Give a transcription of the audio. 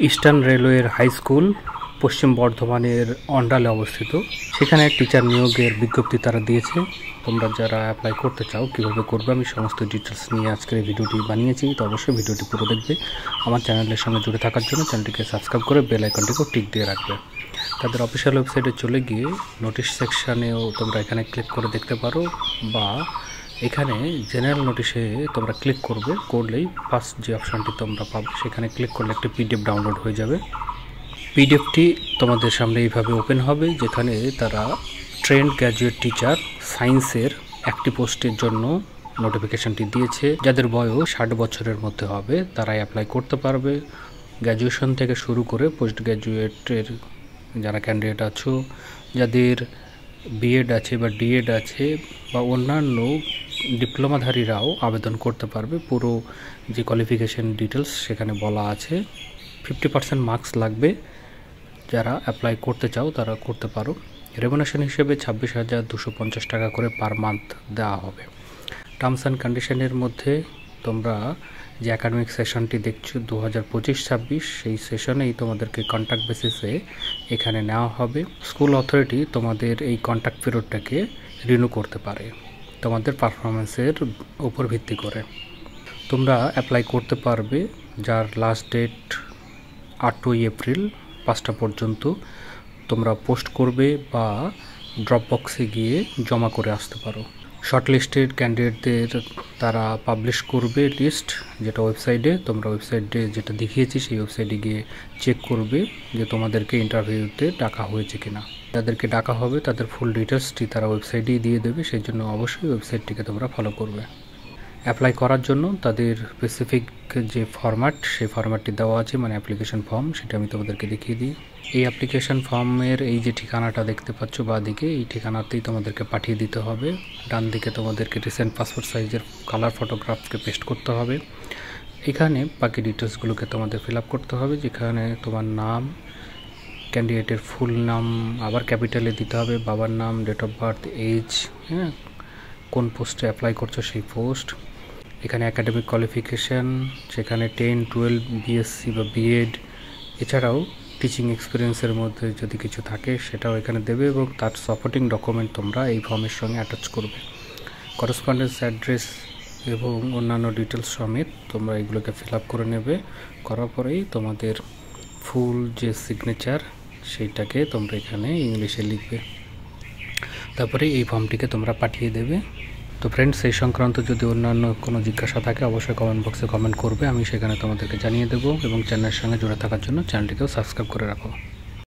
Eastern রেলওয়ের high school পশ্চিম বর্ধমানের অন্ডালে অবস্থিত। সেখানে টিচার নিয়োগের বিজ্ঞপ্তি তারা দিয়েছে। তোমরা যারা অ্যাপ্লাই করতে চাও কীভাবে করবে আমি সমস্ত ডিটেলস নিয়ে আজকের এই ভিডিওটি বানিয়েছি। তো অবশ্যই ভিডিওটি পুরো দেখবে। আমার চ্যানেলের সঙ্গে জুড়ে থাকার জন্য চ্যানেলটিকে সাবস্ক্রাইব করে বেল আইকনটিকেও টিক দিয়ে রাখবে। তাদের অফিসিয়াল ওয়েবসাইটে চলে গিয়ে নোটিশ সেকশানেও তোমরা এখানে ক্লিক করে দেখতে পারো, বা এখানে জেনারেল নোটিশে তোমরা ক্লিক করলেই ফার্স্ট যে অপশানটি তোমরা পাবে সেখানে ক্লিক করলে একটি পিডিএফ ডাউনলোড হয়ে যাবে। পিডিএফটি তোমাদের সামনে এইভাবে ওপেন হবে, যেখানে তারা ট্রেন্ড গ্র্যাজুয়েট টিচার সায়েন্সের একটি পোস্টের জন্য নোটিফিকেশানটি দিয়েছে। যাদের বয়স 60 বছরের মধ্যে হবে তারাই অ্যাপ্লাই করতে পারবে। গ্র্যাজুয়েশন থেকে শুরু করে পোস্ট গ্র্যাজুয়েটের যারা ক্যান্ডিডেট আছো, যাদের বিএড আছে বা ডিএড আছে বা অন্যান্য ডিপ্লোমাধারীরাও আবেদন করতে পারবে। পুরো যে কোয়ালিফিকেশান ডিটেলস সেখানে বলা আছে। 50% মার্কস লাগবে। যারা অ্যাপ্লাই করতে চাও তারা করতে পারো। রেমুনেশন হিসেবে 26,250 টাকা করে পার মান্থ দেওয়া হবে। টার্মস অ্যান্ড কন্ডিশনের মধ্যে তোমরা যে একাডেমিক সেশনটি দেখছো 2025-26, সেই সেশনেই তোমাদেরকে কন্ট্রাক্ট বেসিসে এখানে নেওয়া হবে। স্কুল অথরিটি তোমাদের এই কন্ট্রাক্ট পিরিয়ডটাকে রিনিউ করতে পারে তোমাদের পারফরমেন্সের উপর ভিত্তি করে। তোমরা অ্যাপ্লাই করতে পারবে, যার লাস্ট ডেট 8ই এপ্রিল 5টা পর্যন্ত। তোমরা পোস্ট করবে বা ড্রপ বক্সে গিয়ে জমা করে আসতে পারো। শর্টলিস্টেড ক্যান্ডিডেটদের তারা পাবলিশ করবে লিস্ট, যেটা ওয়েবসাইটে তোমরা ওয়েবসাইটে যেটা দেখিয়েছি সেই ওয়েবসাইটে গিয়ে চেক করবে যে তোমাদেরকে ইন্টারভিউতে ডাকা হয়েছে কিনা। যাদেরকে ডাকা হবে তাদের ফুল ডিটেলসটি তারা ওয়েবসাইটেই দিয়ে দেবে, সেই জন্য অবশ্যই ওয়েবসাইটটিকে তোমরা ফলো করবে। অ্যাপ্লাই করার জন্য তাদের স্পেসিফিক যে ফরম্যাট সেই ফরম্যাটটি দেওয়া আছে, মানে অ্যাপ্লিকেশন ফর্ম, সেটা আমি তোমাদেরকে দেখিয়ে দিই। এই অ্যাপ্লিকেশন ফর্মের এই যে ঠিকানাটা দেখতে পাচ্ছ বাঁ দিকে, এই ঠিকানাতেই তোমাদেরকে পাঠিয়ে দিতে হবে। ডান দিকে তোমাদেরকে রিসেন্ট পাসপোর্ট সাইজের কালার ফটোগ্রাফকে পেস্ট করতে হবে। এখানে বাকি ডিটেলসগুলোকে তোমাদের ফিল আপ করতে হবে, যেখানে তোমার নাম, ক্যান্ডিডেটের ফুল নাম আবার ক্যাপিটালে দিতে হবে, বাবার নাম, ডেট অফ বার্থ, এজ, কোন পোস্টে অ্যাপ্লাই করছো সেই পোস্ট, এখানে একাডেমিক কোয়ালিফিকেশান, সেখানে 10, 12, বিএসসি বা বিএড, এছাড়াও টিচিং এক্সপিরিয়েন্সের মধ্যে যদি কিছু থাকে সেটাও এখানে দেবে, এবং তার সাপোর্টিং ডকুমেন্ট তোমরা এই ফর্মের সঙ্গে অ্যাটাচ করবে। করেসপন্ডেন্স অ্যাড্রেস এবং অন্যান্য ডিটেলস সমেত তোমরা এগুলোকে ফিল আপ করে নেবে। করার পরেই তোমাদের ফুল যে সিগনেচার সেইটাকে তোমরা এখানে ইংলিশে লিখবে, তারপরে এই ফর্মটিকে তোমরা পাঠিয়ে দেবে। তো ফ্রেন্ডস, এই সংক্রান্ত যদি অন্যান্য কোনো জিজ্ঞাসা থাকে অবশ্যই কমেন্ট বক্সে কমেন্ট করবে, আমি সেখানে তোমাদেরকে জানিয়ে দেবো। এবং চ্যানেলের সঙ্গে জুড়ে থাকার জন্য চ্যানেলটিকেও সাবস্ক্রাইব করে রাখো।